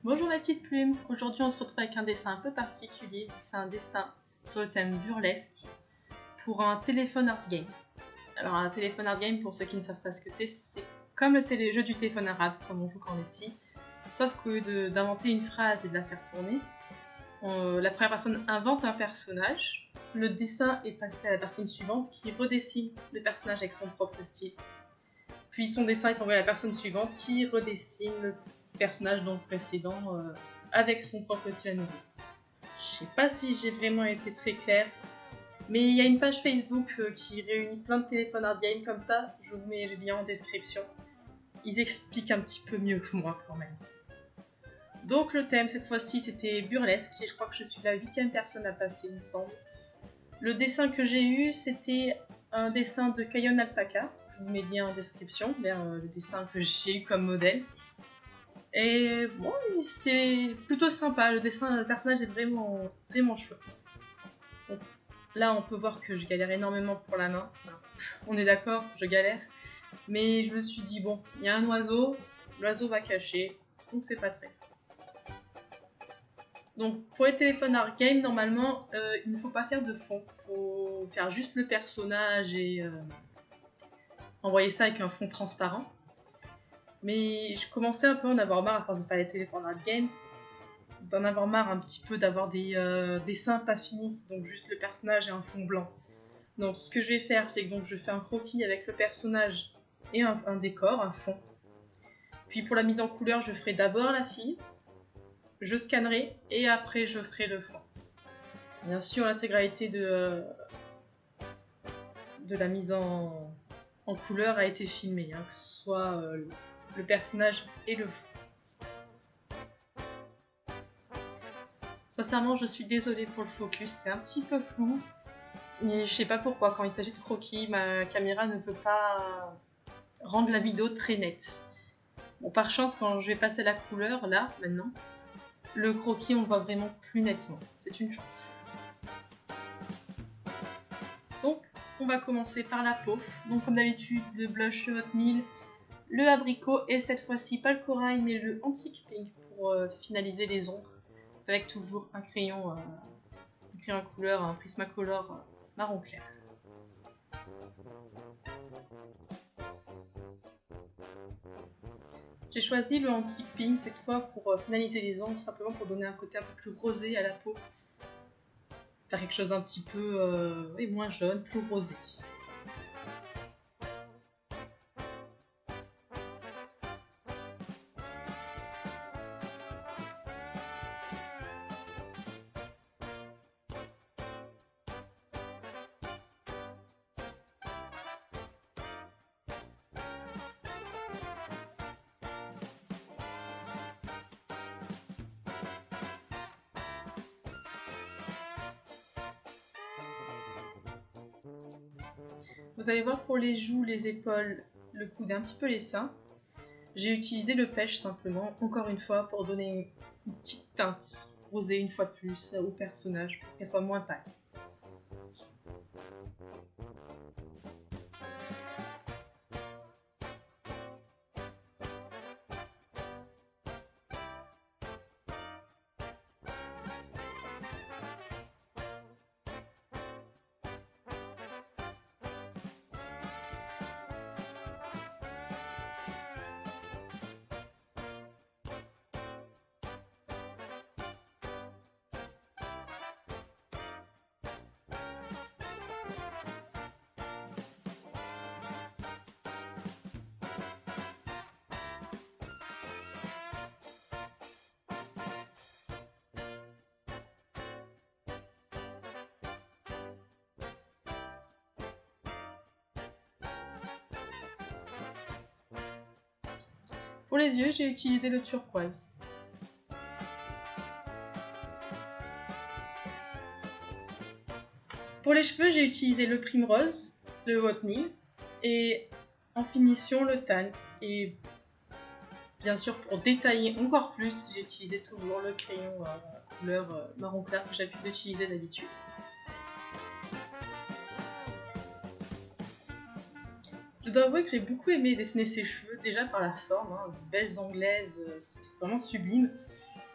Bonjour ma petite plume, aujourd'hui on se retrouve avec un dessin un peu particulier, c'est un dessin sur le thème burlesque pour un téléphone art game. Alors un téléphone art game, pour ceux qui ne savent pas ce que c'est comme le jeu du téléphone arabe, comme on joue quand on est petit, sauf que d'inventer une phrase et de la faire tourner, la première personne invente un personnage, le dessin est passé à la personne suivante qui redessine le personnage avec son propre style. Puis son dessin est envoyé à la personne suivante qui redessine le personnage donc précédent avec son propre style à nouveau. Je sais pas si j'ai vraiment été très claire, mais il y a une page Facebook qui réunit plein de téléphones art game comme ça, je vous mets le lien en description. Ils expliquent un petit peu mieux que moi quand même. Donc le thème cette fois-ci c'était burlesque et je crois que je suis la 8e personne à passer il me semble. Le dessin que j'ai eu c'était un dessin de Kayon Alpaca, je vous mets le lien en description vers le dessin que j'ai eu comme modèle. Et bon, c'est plutôt sympa, le dessin, le personnage est vraiment chouette. Donc, là on peut voir que je galère énormément pour la main, enfin, on est d'accord, je galère. Mais je me suis dit bon, il y a un oiseau, l'oiseau va cacher, donc c'est pas très. Donc pour les téléphones art game, normalement, il ne faut pas faire de fond, il faut faire juste le personnage et envoyer ça avec un fond transparent. Mais je commençais un peu à en avoir marre à force de faire les téléphones art game, d'en avoir marre un petit peu d'avoir des dessins pas finis, donc juste le personnage et un fond blanc. Donc ce que je vais faire, c'est que donc, je fais un croquis avec le personnage et un décor, un fond. Puis pour la mise en couleur, je ferai d'abord la fille, je scannerai et après je ferai le fond. Bien sûr, l'intégralité de la mise en couleur a été filmée, hein, que ce soit le personnage et le fond. Sincèrement, je suis désolée pour le focus, c'est un petit peu flou, mais je sais pas pourquoi, quand il s'agit de croquis, ma caméra ne veut pas rendre la vidéo très nette. Bon, par chance, quand je vais passer la couleur, là, maintenant, le croquis, on le voit vraiment plus nettement. C'est une chance. Donc, on va commencer par la peau. Donc, comme d'habitude, le blush, le Hot Meal, le abricot, et cette fois-ci, pas le corail, mais le Antique Pink pour finaliser les ombres, avec toujours un crayon à couleur, un Prismacolor marron clair. J'ai choisi le Antique Pink cette fois pour finaliser les ombres, simplement pour donner un côté un peu plus rosé à la peau. Faire quelque chose un petit peu moins jaune, plus rosé. Vous allez voir pour les joues, les épaules, le coude et un petit peu les seins. J'ai utilisé le pêche simplement, encore une fois, pour donner une petite teinte rosée une fois de plus au personnage, pour qu'elle soit moins pâle. Pour les yeux, j'ai utilisé le turquoise. Pour les cheveux, j'ai utilisé le primrose, le Hot Meal, et en finition, le tan. Et bien sûr, pour détailler encore plus, j'ai utilisé toujours le crayon couleur marron clair que j'ai l'habitude d'utiliser d'habitude. Je dois avouer que j'ai beaucoup aimé dessiner ses cheveux, déjà par la forme, hein, de belles anglaises, c'est vraiment sublime,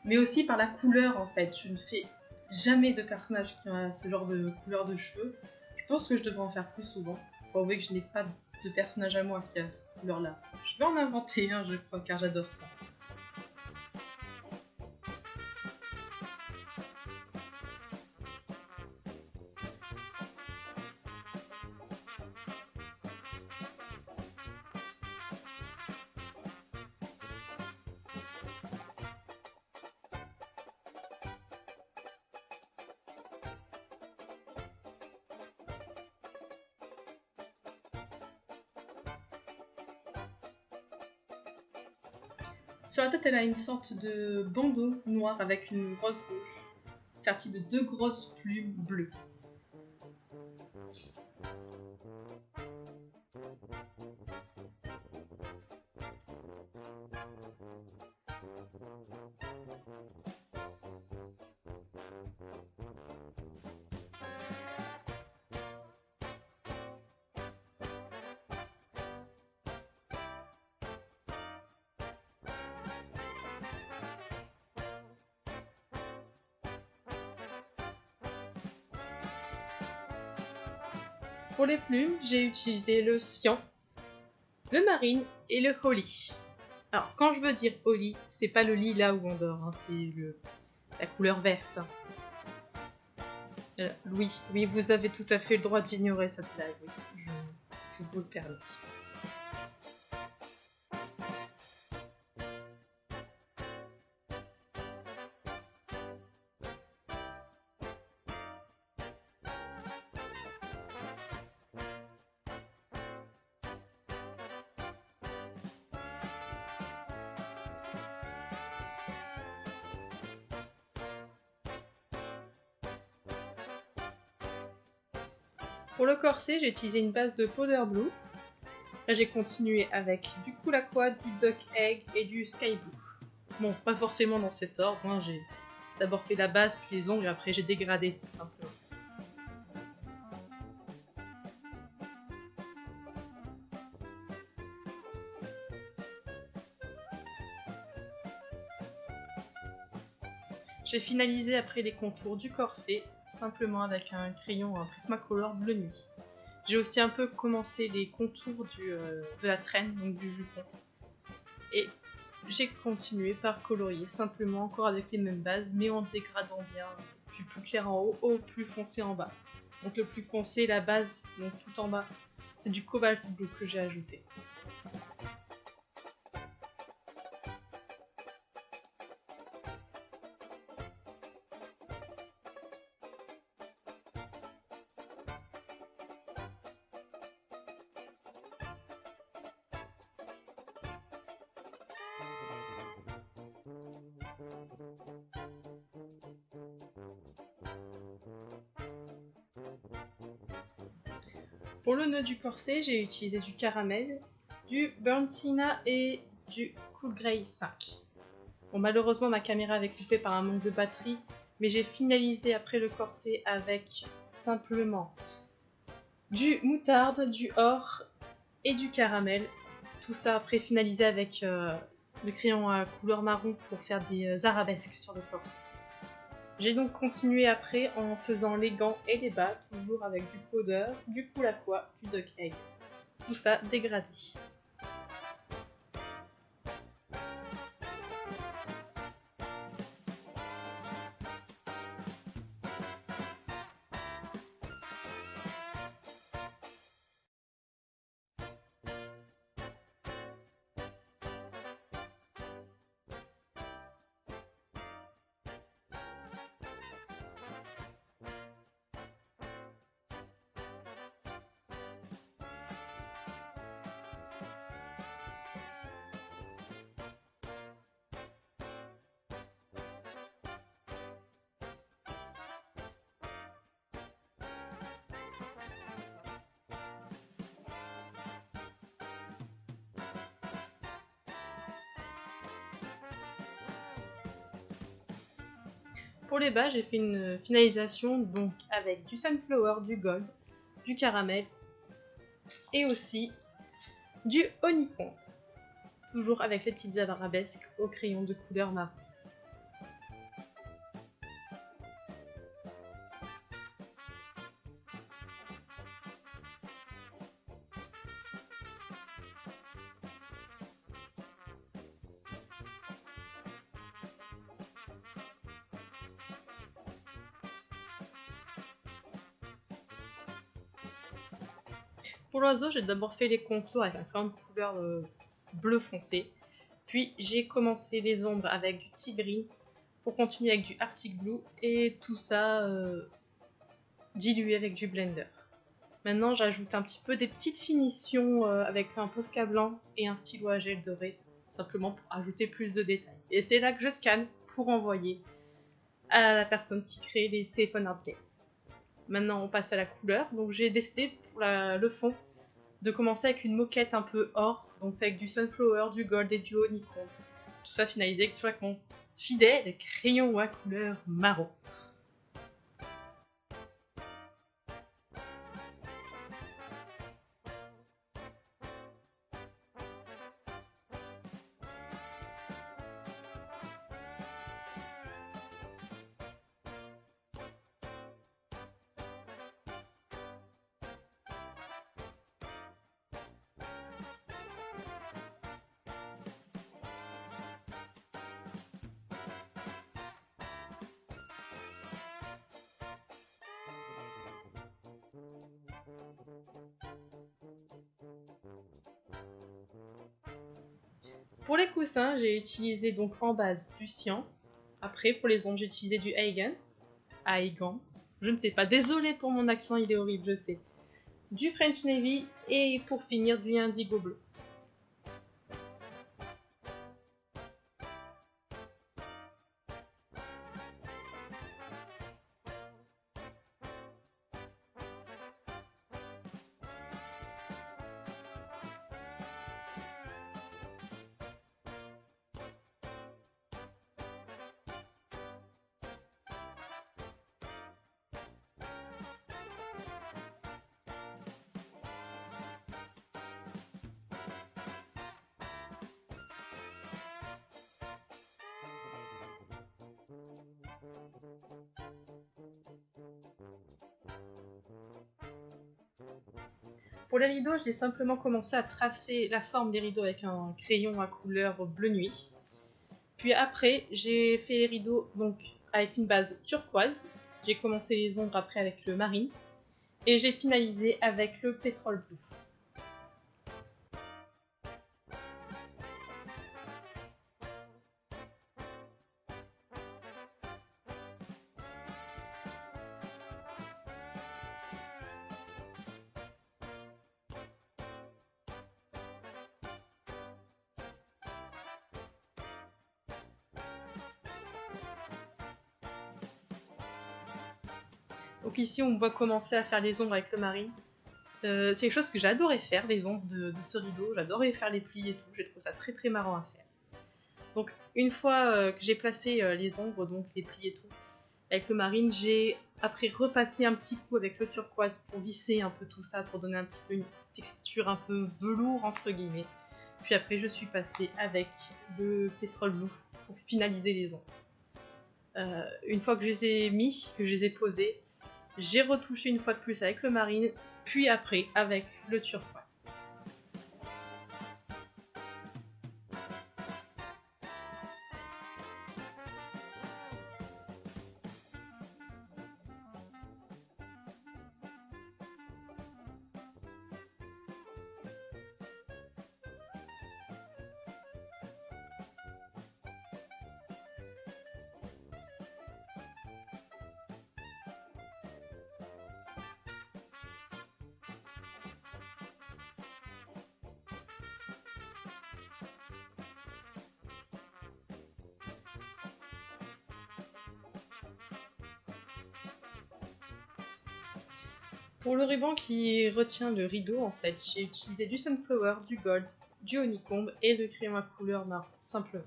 mais aussi par la couleur en fait. Je ne fais jamais de personnage qui a ce genre de couleur de cheveux. Je pense que je devrais en faire plus souvent. Faut avouer que je n'ai pas de personnage à moi qui a cette couleur-là. Je vais en inventer un, je crois, car j'adore ça. Sur la tête, elle a une sorte de bandeau noir avec une rose rouge, sertie de 2 grosses plumes bleues. Pour les plumes, j'ai utilisé le cyan, le marine et le holly. Alors, quand je veux dire holly, c'est pas le lit là où on dort, hein, c'est la couleur verte. Oui, vous avez tout à fait le droit d'ignorer cette blague, oui, je vous le permets. Pour le corset, j'ai utilisé une base de powder blue. Après, j'ai continué avec du Kulaqua, du Duck Egg et du Sky Blue. Bon, pas forcément dans cet ordre, hein. J'ai d'abord fait la base, puis les ongles, et après j'ai dégradé, tout simplement. J'ai finalisé après les contours du corset, simplement avec un crayon, un Prismacolor bleu nuit. J'ai aussi un peu commencé les contours de la traîne, donc du jupon. Et j'ai continué par colorier, simplement encore avec les mêmes bases, mais en dégradant bien du plus clair en haut au plus foncé en bas. Donc le plus foncé, la base, donc tout en bas, c'est du Cobalt Blue que j'ai ajouté. Pour le nœud du corset, j'ai utilisé du caramel, du Burnt Sienna et du Cool Grey 5. Bon, malheureusement, ma caméra avait coupé par un manque de batterie, mais j'ai finalisé après le corset avec simplement du moutarde, du or et du caramel. Tout ça après finalisé avec le crayon à couleur marron pour faire des arabesques sur le corset. J'ai donc continué après en faisant les gants et les bas, toujours avec du powder, du Kulaqua, du Duck Egg. Tout ça dégradé. Pour les bas, j'ai fait une finalisation donc avec du sunflower, du gold, du caramel et aussi du honeycomb, toujours avec les petites arabesques au crayon de couleur marron. Pour l'oiseau, j'ai d'abord fait les contours avec un crayon de couleur bleu foncé. Puis j'ai commencé les ombres avec du Tigris pour continuer avec du Arctic Blue et tout ça dilué avec du blender. Maintenant j'ajoute un petit peu des petites finitions avec un Posca blanc et un stylo à gel doré, simplement pour ajouter plus de détails. Et c'est là que je scanne pour envoyer à la personne qui crée les téléphones Art Game. Maintenant on passe à la couleur, donc j'ai décidé pour le fond de commencer avec une moquette un peu or, donc avec du sunflower, du gold et du honeycomb. Tout ça finalisé avec mon fidèle crayon à couleur marron. Pour les coussins, j'ai utilisé donc en base du cyan. Après, pour les ombres, j'ai utilisé du Aigan. Je ne sais pas, désolé pour mon accent, il est horrible, je sais. Du French Navy et pour finir du indigo bleu. Pour les rideaux, j'ai simplement commencé à tracer la forme des rideaux avec un crayon à couleur bleu nuit. Puis après, j'ai fait les rideaux donc avec une base turquoise. J'ai commencé les ombres après avec le marine. Et j'ai finalisé avec le pétrole bleu. Donc ici, on va commencer à faire les ombres avec le marine. C'est quelque chose que j'adorais faire, les ombres de ce rideau. J'adorais faire les plis et tout. J'ai trouvé ça très très marrant à faire. Donc une fois que j'ai placé les ombres, donc les plis et tout, avec le marine, j'ai après repassé un petit coup avec le turquoise pour lisser un peu tout ça, pour donner un petit peu une texture un peu velours entre guillemets. Puis après, je suis passée avec le pétrole blue pour finaliser les ombres. Une fois que je les ai mis, que je les ai posés, j'ai retouché une fois de plus avec le marine, puis après avec le turquoise. Pour le ruban qui retient le rideau, en fait, j'ai utilisé du sunflower, du gold, du honeycomb et le crayon à couleur marron, simplement.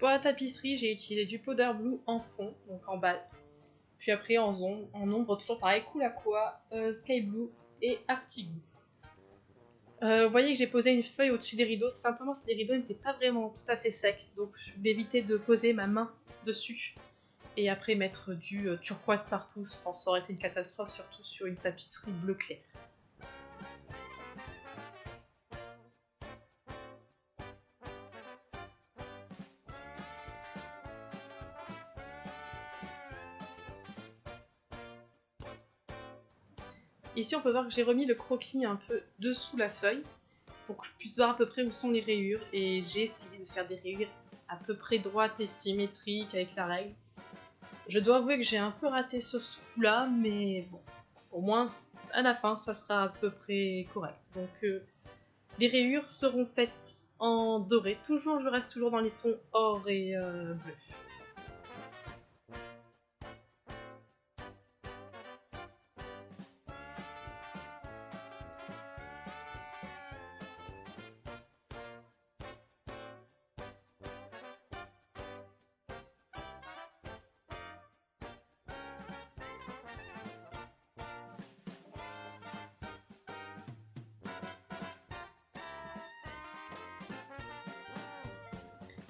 Pour la tapisserie, j'ai utilisé du powder blue en fond, donc en base. Puis après en ombre, toujours pareil, Kulaqua, Sky Blue et Arctic Blue. Vous voyez que j'ai posé une feuille au-dessus des rideaux, simplement si les rideaux n'étaient pas vraiment tout à fait secs, donc je vais éviter de poser ma main dessus. Et après mettre du turquoise partout, je pense que ça aurait été une catastrophe, surtout sur une tapisserie bleu clair. Ici on peut voir que j'ai remis le croquis un peu dessous la feuille pour que je puisse voir à peu près où sont les rayures, et j'ai essayé de faire des rayures à peu près droites et symétriques avec la règle. Je dois avouer que j'ai un peu raté sur ce coup là, mais bon, au moins à la fin ça sera à peu près correct. Donc les rayures seront faites en doré, je reste toujours dans les tons or et bleu.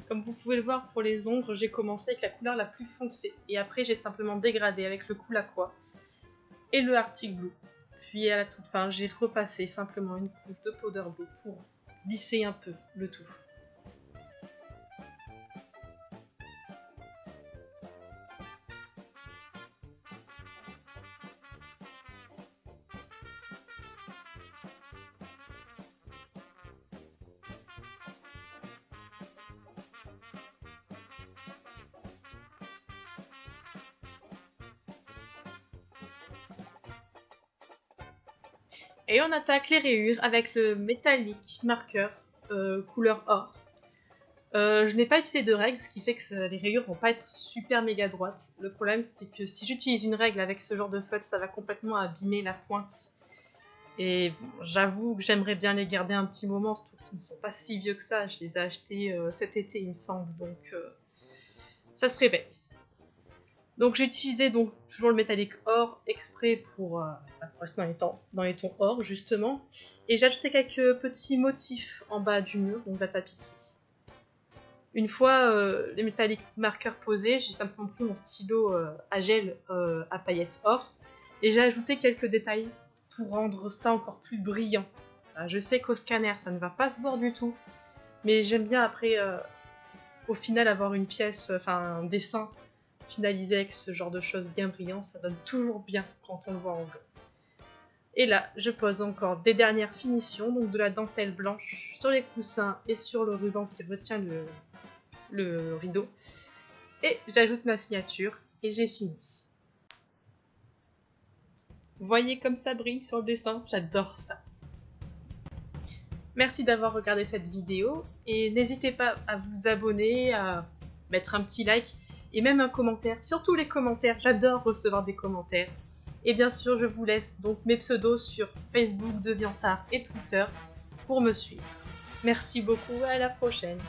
Comme vous pouvez le voir pour les ombres, j'ai commencé avec la couleur la plus foncée et après j'ai simplement dégradé avec le Kulaqua et le Arctic Blue. Puis à la toute fin, j'ai repassé simplement une couche de powder blue pour lisser un peu le tout. Et on attaque les rayures avec le Metallic Marker couleur or. Je n'ai pas utilisé de règle, ce qui fait que les rayures vont pas être super méga droites. Le problème c'est que si j'utilise une règle avec ce genre de feutre, ça va complètement abîmer la pointe. Et bon, j'avoue que j'aimerais bien les garder un petit moment, surtout qu'ils ne sont pas si vieux que ça. Je les ai achetés cet été il me semble, donc ça serait bête. Donc j'ai utilisé donc toujours le métallique or exprès pour rester dans les tons or justement. Et j'ai ajouté quelques petits motifs en bas du mur, donc de la tapisserie. Une fois les métalliques marqueurs posés, j'ai simplement pris mon stylo à gel à paillettes or et j'ai ajouté quelques détails pour rendre ça encore plus brillant. Je sais qu'au scanner ça ne va pas se voir du tout, mais j'aime bien après au final avoir une pièce, un dessin finalisé avec ce genre de choses bien brillantes, ça donne toujours bien quand on le voit en bleu. Et là, je pose encore des dernières finitions, donc de la dentelle blanche sur les coussins et sur le ruban qui retient le rideau. Et j'ajoute ma signature et j'ai fini. Voyez comme ça brille sur le dessin, j'adore ça. Merci d'avoir regardé cette vidéo et n'hésitez pas à vous abonner, à mettre un petit like et même un commentaire, surtout les commentaires, j'adore recevoir des commentaires. Et bien sûr, je vous laisse donc mes pseudos sur Facebook, DeviantArt et Twitter pour me suivre. Merci beaucoup, à la prochaine.